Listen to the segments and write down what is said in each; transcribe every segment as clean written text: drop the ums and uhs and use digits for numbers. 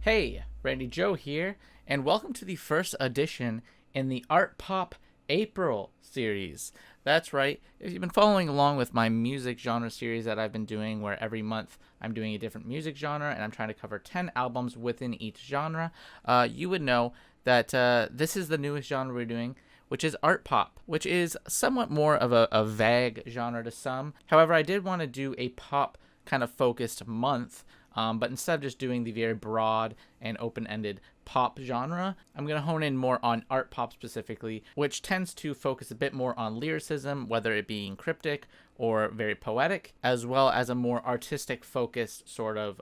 Hey, Randy Joe here, and welcome to the first edition in the Art Pop April series. That's right, if you've been following along with my music genre series that I've been doing, where every month I'm doing a different music genre and I'm trying to cover 10 albums within each genre, you would know that this is the newest genre we're doing, which is art pop, which is somewhat more of a vague genre to some. However, I did want to do a pop kind of focused month. But instead of just doing the very broad and open-ended pop genre, I'm going to hone in more on art pop specifically, which tends to focus a bit more on lyricism, whether it being cryptic or very poetic, as well as a more artistic focused sort of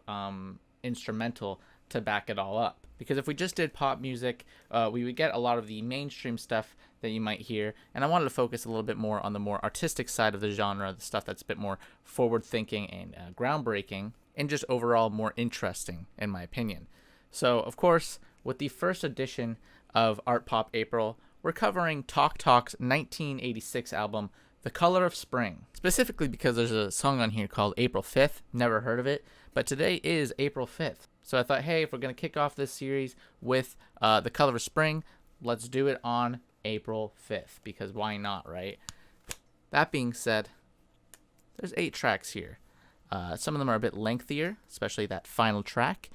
instrumental to back it all up. Because if we just did pop music, we would get a lot of the mainstream stuff that you might hear, and I wanted to focus a little bit more on the more artistic side of the genre, the stuff that's a bit more forward-thinking and groundbreaking, and just overall more interesting, in my opinion. So, of course, with the first edition of Art Pop April, we're covering Talk Talk's 1986 album, The Color of Spring. Specifically because there's a song on here called April 5th, never heard of it, but today is April 5th. So I thought, hey, if we're going to kick off this series with The Color of Spring, let's do it on April 5th, because why not, right? That being said, there's 8 tracks here. Some of them are a bit lengthier, especially that final track,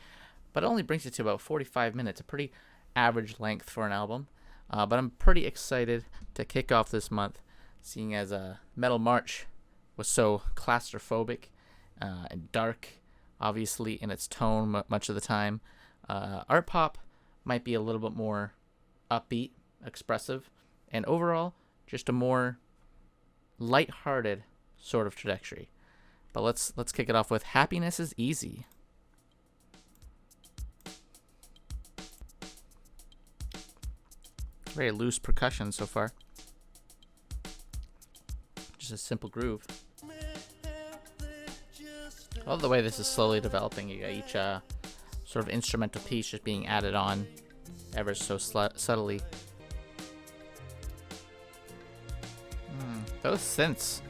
but it only brings it to about 45 minutes, a pretty average length for an album. But I'm pretty excited to kick off this month, seeing as Metal March was so claustrophobic and dark, obviously, in its tone much of the time. Art Pop might be a little bit more upbeat, expressive, and overall, just a more lighthearted sort of trajectory. But let's kick it off with Happiness is Easy. Very loose percussion so far. Just a simple groove. I love the way this is slowly developing. You got each sort of instrumental piece just being added on ever so subtly. Those synths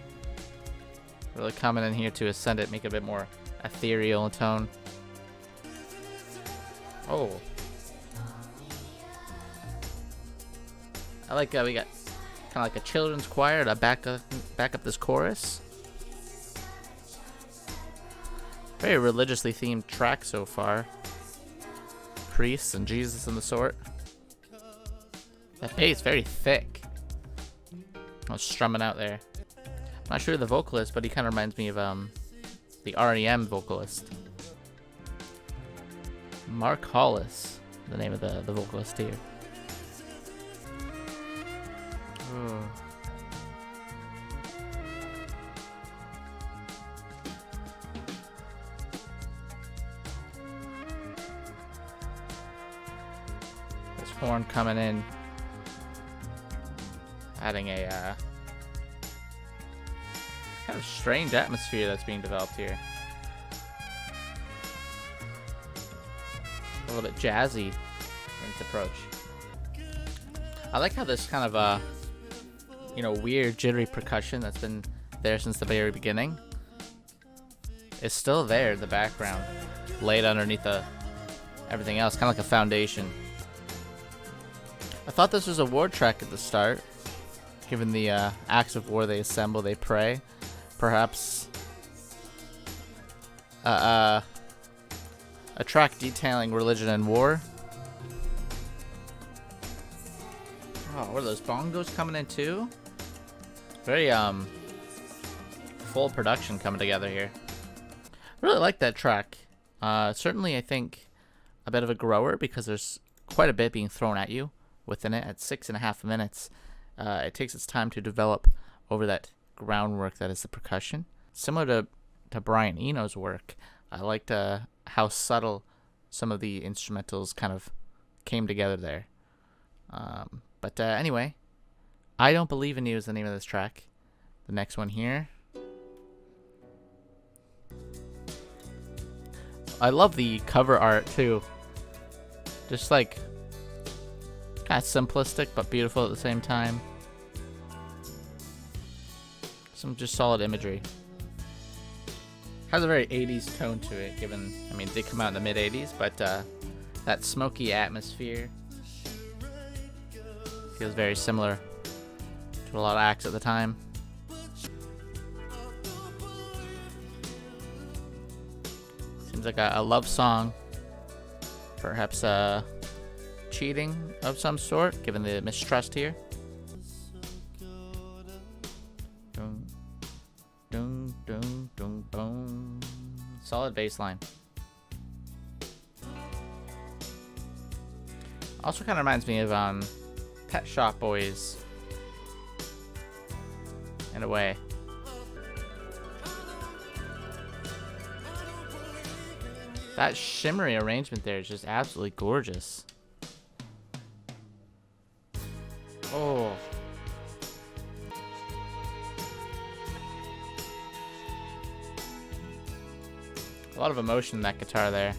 really coming in here to ascend it, make it a bit more ethereal in tone. Oh. I like we got kind of like a children's choir to back up this chorus. Very religiously themed track so far. Priests and Jesus and the sort. That bass very thick. I was strumming out there. I'm not sure who the vocalist, but he kind of reminds me of the REM vocalist. Mark Hollis, the name of the vocalist here. Ooh. This horn coming in, adding a kind of strange atmosphere that's being developed here. A little bit jazzy in its approach. I like how this kind of weird jittery percussion that's been there since the very beginning is still there in the background, laid underneath everything else, kind of like a foundation. I thought this was a war track at the start, given the acts of war. They assemble, they pray. Perhaps a track detailing religion and war. Oh, what are those bongos coming in too? Very full production coming together here. I really like that track. Certainly, I think a bit of a grower because there's quite a bit being thrown at you within it at 6.5 minutes. It takes its time to develop over that groundwork that is the percussion. Similar to Brian Eno's work, I liked how subtle some of the instrumentals kind of came together there. But anyway, I Don't Believe in You is the name of this track. The next one here. I love the cover art too. Just like kind of simplistic but beautiful at the same time. Some just solid imagery. Has a very 80s tone to it, given, I mean, they come out in the mid 80s, but that smoky atmosphere. Feels very similar to a lot of acts at the time. Seems like a love song. Perhaps cheating of some sort, given the mistrust here. Dun, dun, dun, dun, dun. Solid bass line. Also kind of reminds me of Pet Shop Boys in a way. That shimmery arrangement there is just absolutely gorgeous. Oh. A lot of emotion in that guitar there.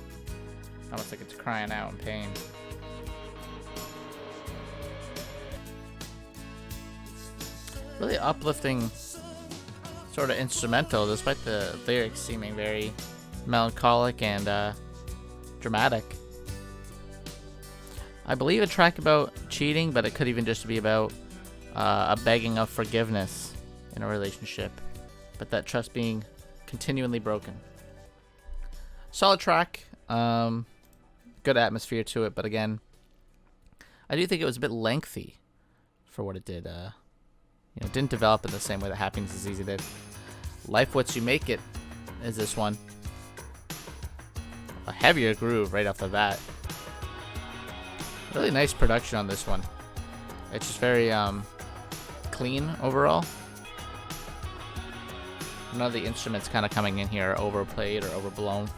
Almost like it's crying out in pain. Really uplifting sort of instrumental, despite the lyrics seeming very melancholic and dramatic. I believe a track about cheating, but it could even just be about a begging of forgiveness in a relationship, but that trust being continually broken. Solid track, good atmosphere to it, but again, I do think it was a bit lengthy for what it did. It didn't develop in the same way that Happiness is Easy did. Life What You Make It is this one. A heavier groove right off the bat. Really nice production on this one. It's just very clean overall. None of the instruments kind of coming in here are overplayed or overblown.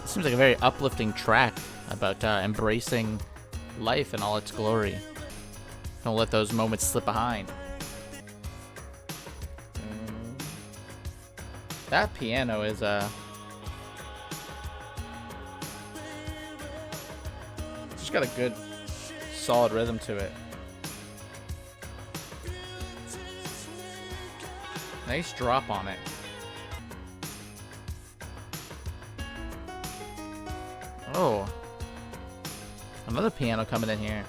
It seems like a very uplifting track about embracing life in all its glory. Don't let those moments slip behind. That piano is just got a good solid rhythm to it. Nice drop on it. Oh, another piano coming in here.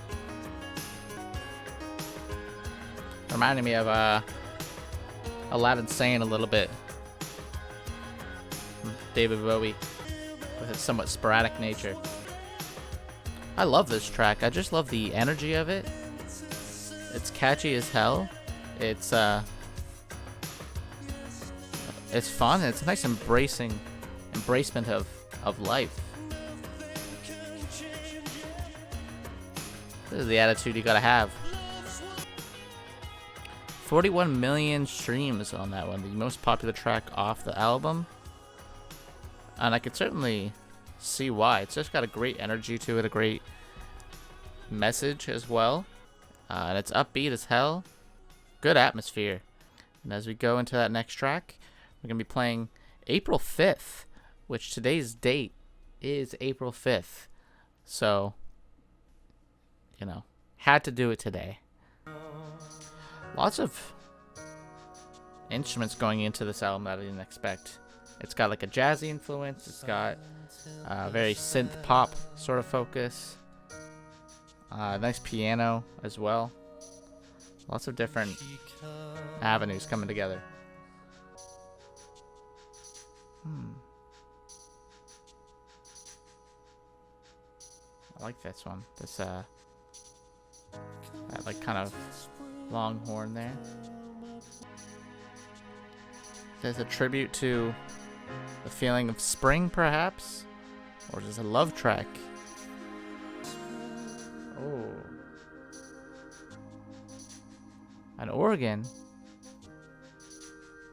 Reminding me of Aladdin Sane a little bit. David Bowie with its somewhat sporadic nature. I love this track. I just love the energy of it. It's catchy as hell. It's fun. It's a nice embracement of life. This is the attitude you gotta have. 41 million streams on that one, the most popular track off the album. And I could certainly see why. It's just got a great energy to it, a great message as well. And it's upbeat as hell. Good atmosphere. And as we go into that next track, we're going to be playing April 5th, which today's date is April 5th. So, had to do it today. Lots of instruments going into this album that I didn't expect. It's got like a jazzy influence. It's got very synth pop sort of focus. Nice piano as well. Lots of different avenues coming together. I like this one. This that like kind of long horn there. There's a tribute to the feeling of spring, perhaps? Or just a love track? Oh. An organ?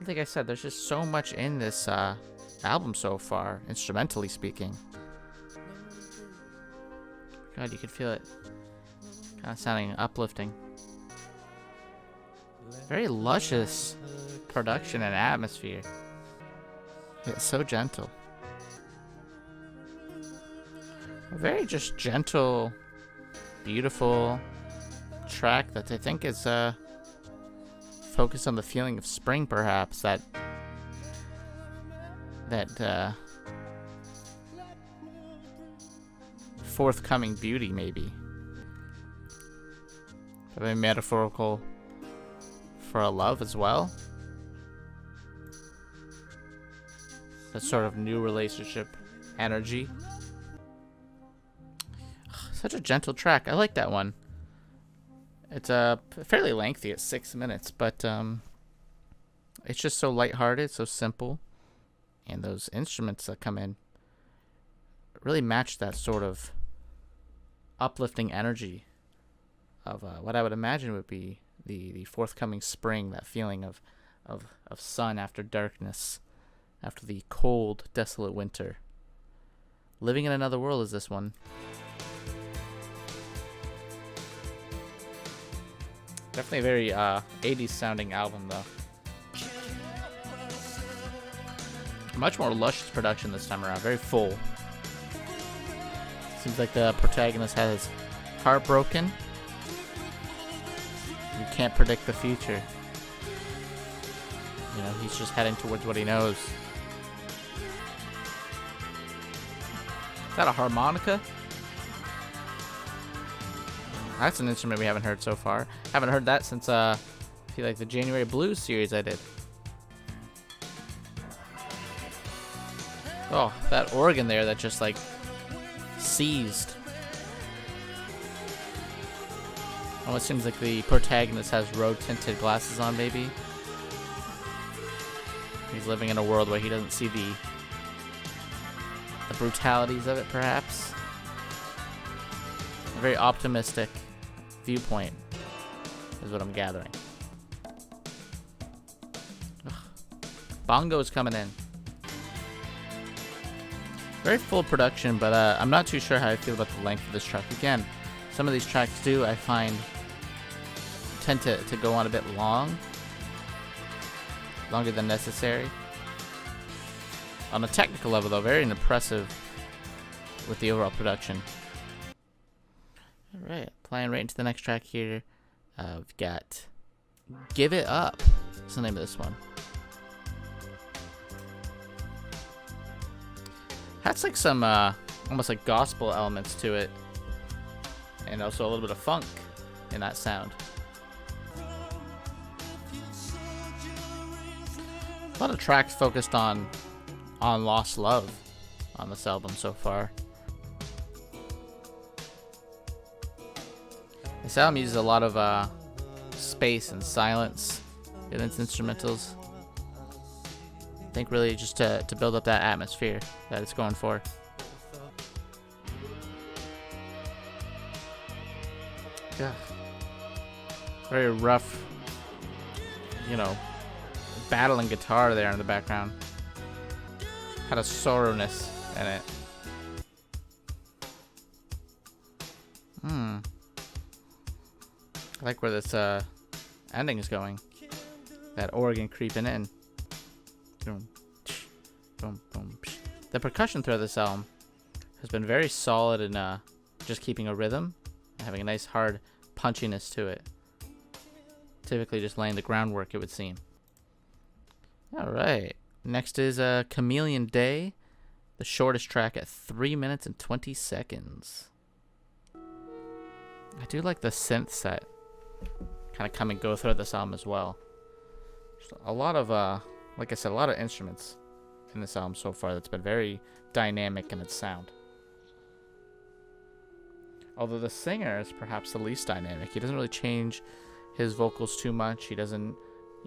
Like I said, there's just so much in this album so far, instrumentally speaking. God, you could feel it kind of sounding uplifting. Very luscious production and atmosphere. It's so gentle. A very just gentle, beautiful track that I think is focused on the feeling of spring, perhaps. That forthcoming beauty, maybe. Maybe metaphorical for a love as well. That sort of new relationship energy. Such a gentle track. I like that one. It's fairly lengthy at 6 minutes, but it's just so lighthearted, so simple. And those instruments that come in really match that sort of uplifting energy of what I would imagine would be the forthcoming spring, that feeling of sun after darkness, after the cold, desolate winter. Living in Another World is this one. Definitely a very 80s sounding album, though. Much more luscious production this time around. Very full. Seems like the protagonist has his heart broken. You can't predict the future. You know, he's just heading towards what he knows. Is that a harmonica? That's an instrument we haven't heard so far. Haven't heard that since I feel like the January Blues series I did. Oh, that organ there that just like seized. Almost seems like the protagonist has rose-tinted glasses on, maybe. He's living in a world where he doesn't see the brutalities of it, perhaps. A very optimistic viewpoint is what I'm gathering. Ugh. Bongo's coming in. Very full production, but I'm not too sure how I feel about the length of this track. Again, some of these tracks I find tend to go on a bit longer than necessary. On a technical level, though, very impressive with the overall production. Alright, playing right into the next track here. We've got Give It Up. That's the name of this one. That's like some almost like gospel elements to it, and also a little bit of funk in that sound. A lot of tracks focused on lost love on this album so far. This album uses a lot of space and silence in its instrumentals. I think really just to build up that atmosphere that it's going for. Yeah. Very rough, you know, battling guitar there in the background. Had a sorrowness in it. I like where this ending is going. That organ creeping in. Boom, boom, boom. The percussion throughout this album has been very solid in just keeping a rhythm and having a nice hard punchiness to it. Typically just laying the groundwork, it would seem. Alright. Next is Chameleon Day, the shortest track at 3 minutes and 20 seconds. I do like the synth set. Kind of come and go throughout this album as well. Just a lot of, like I said, a lot of instruments in this album so far that's been very dynamic in its sound. Although the singer is perhaps the least dynamic. He doesn't really change his vocals too much. He doesn't,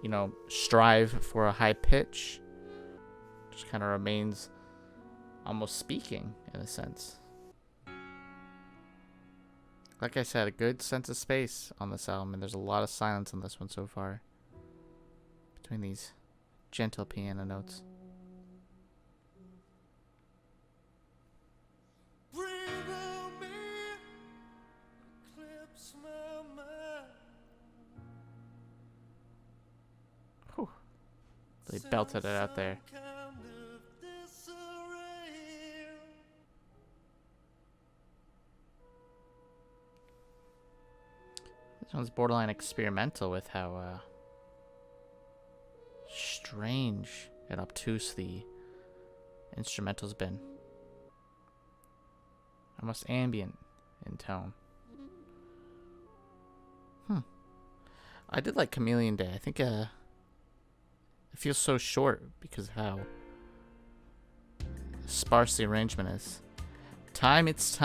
you know, strive for a high pitch. Just kind of remains almost speaking in a sense. Like I said, a good sense of space on this album, and there's a lot of silence on this one so far. Between these gentle piano notes. Whew. They belted it out there. This one's borderline experimental with how strange and obtuse the instrumental's been. almost ambient in tone. I did like Chameleon Day. I think it feels so short because of how sparse the arrangement is. It's time. It's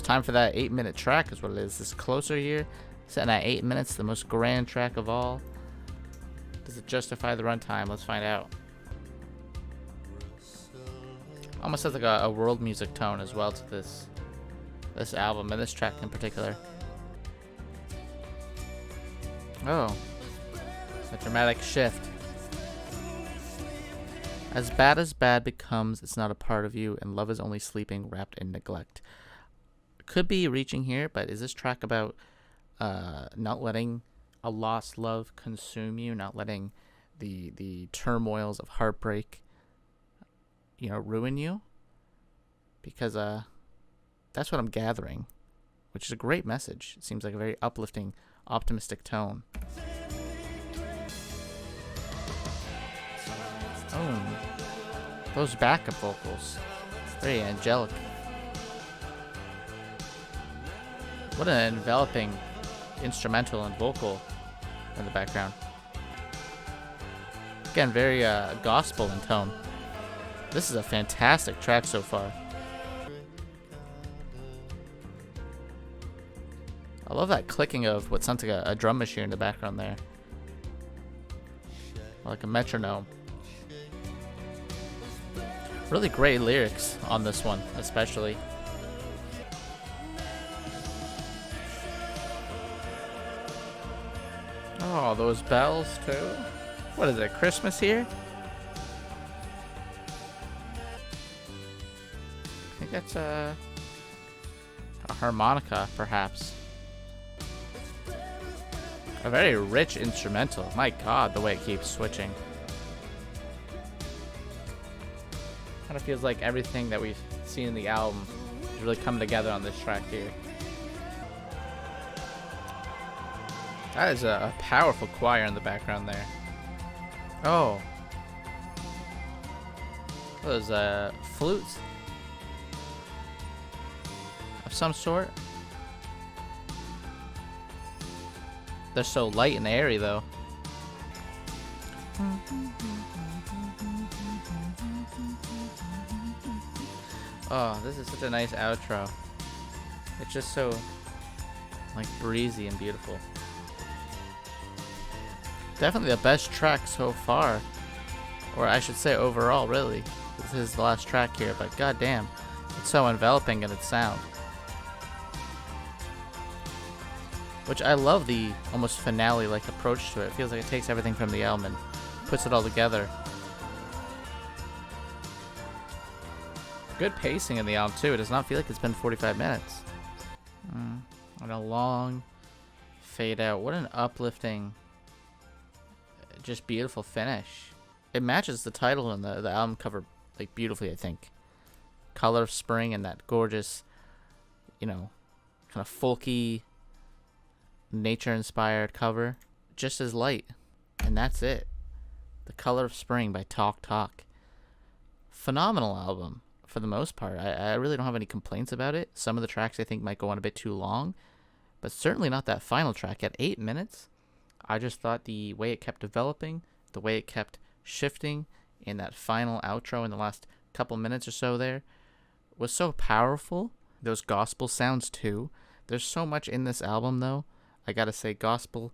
time for that 8-minute track is what it is. This Closer here, setting at 8 minutes, the most grand track of all. Does it justify the runtime? Let's find out. Almost has like a world music tone as well to this album and this track in particular. Oh, a dramatic shift. As bad becomes, it's not a part of you, and love is only sleeping, wrapped in neglect. Could be reaching here, but is this track about not letting a lost love consume you, not letting the turmoils of heartbreak, ruin you? Because that's what I'm gathering, which is a great message. It seems like a very uplifting, optimistic tone. Oh, those backup vocals, very angelic. What an enveloping instrumental and vocal in the background. Again, very gospel in tone. This is a fantastic track so far. I love that clicking of what sounds like a drum machine in the background there. Like a metronome. Really great lyrics on this one, especially. Oh, those bells too. What is it, Christmas here? I think that's a harmonica, perhaps. A very rich instrumental. My God, the way it keeps switching. Kind of feels like everything that we've seen in the album is really coming together on this track here. That is a powerful choir in the background there. Oh. Those flutes of some sort. They're so light and airy though. Oh, this is such a nice outro. It's just so like breezy and beautiful. Definitely the best track so far, or I should say overall, really. This is the last track here, but goddamn, it's so enveloping in its sound. Which I love the almost finale-like approach to it. It feels like it takes everything from the album and puts it all together. Good pacing in the album too. It does not feel like it's been 45 minutes. And a long fade out. What an uplifting, just beautiful finish. It matches the title and the album cover like beautifully, I think. Color of Spring and that gorgeous, kind of folky, nature-inspired cover. Just as light. And that's it. The Color of Spring by Talk Talk. Phenomenal album for the most part. I really don't have any complaints about it. Some of the tracks I think might go on a bit too long, but certainly not that final track at 8 minutes. I just thought the way it kept developing, the way it kept shifting in that final outro in the last couple minutes or so there was so powerful. Those gospel sounds too. There's so much in this album though. I gotta say, gospel,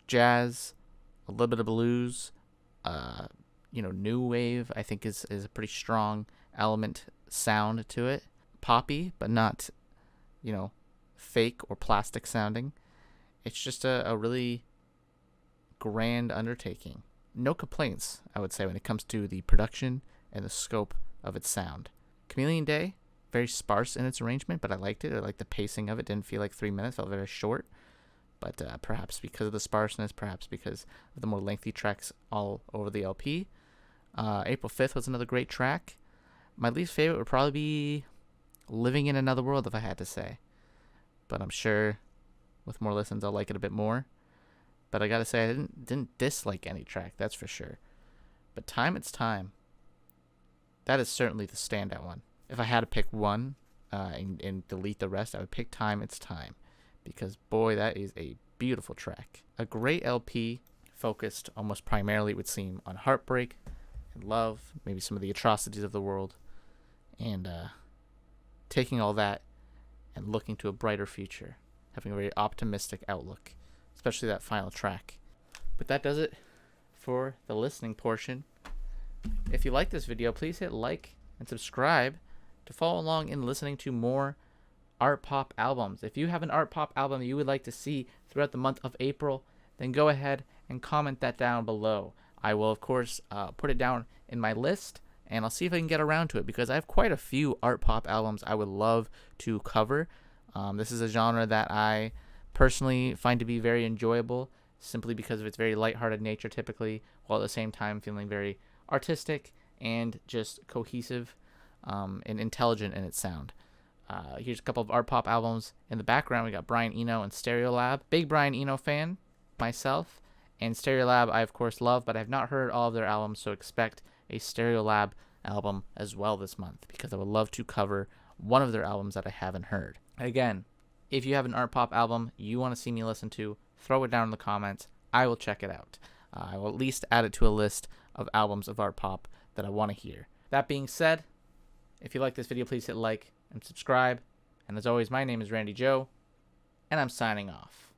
jazz, a little bit of blues, new wave, I think is a pretty strong element sound to it. Poppy, but not, fake or plastic sounding. It's just a really grand undertaking. No complaints, I would say, when it comes to the production and the scope of its sound. Chameleon Day, very sparse in its arrangement, but I liked it. I liked the pacing of it. Didn't feel like 3 minutes, felt very short. But perhaps because of the sparseness, perhaps because of the more lengthy tracks all over the LP. April 5th was another great track. My least favorite would probably be Living in Another World, if I had to say. But I'm sure with more listens, I'll like it a bit more. But I gotta say, I didn't dislike any track, that's for sure. But It's Time, that is certainly the standout one. if I had to pick one and delete the rest, I would pick Time It's Time, because boy, that is a beautiful track. A great LP focused almost primarily, it would seem, on heartbreak and love, maybe some of the atrocities of the world, and taking all that and looking to a brighter future, having a very optimistic outlook, especially that final track. But that does it for the listening portion. If you like this video, please hit like and subscribe to follow along in listening to more art pop albums. If you have an art pop album that you would like to see throughout the month of April, then go ahead and comment that down below. I will, of course, put it down in my list, and I'll see if I can get around to it, because I have quite a few art pop albums I would love to cover. This is a genre that I personally find to be very enjoyable, simply because of its very lighthearted nature typically, while at the same time feeling very artistic and just cohesive and intelligent in its sound. Here's a couple of art pop albums. In the background, we got Brian Eno and Stereolab. Big Brian Eno fan myself, and Stereolab I of course love, but I have not heard all of their albums, so expect a Stereolab album as well this month, because I would love to cover one of their albums that I haven't heard. Again, if you have an art pop album you want to see me listen to, throw it down in the comments. I will check it out. I will at least add it to a list of albums of art pop that I want to hear. That being said, if you like this video, please hit like and subscribe. And as always, my name is Randy Joe, and I'm signing off.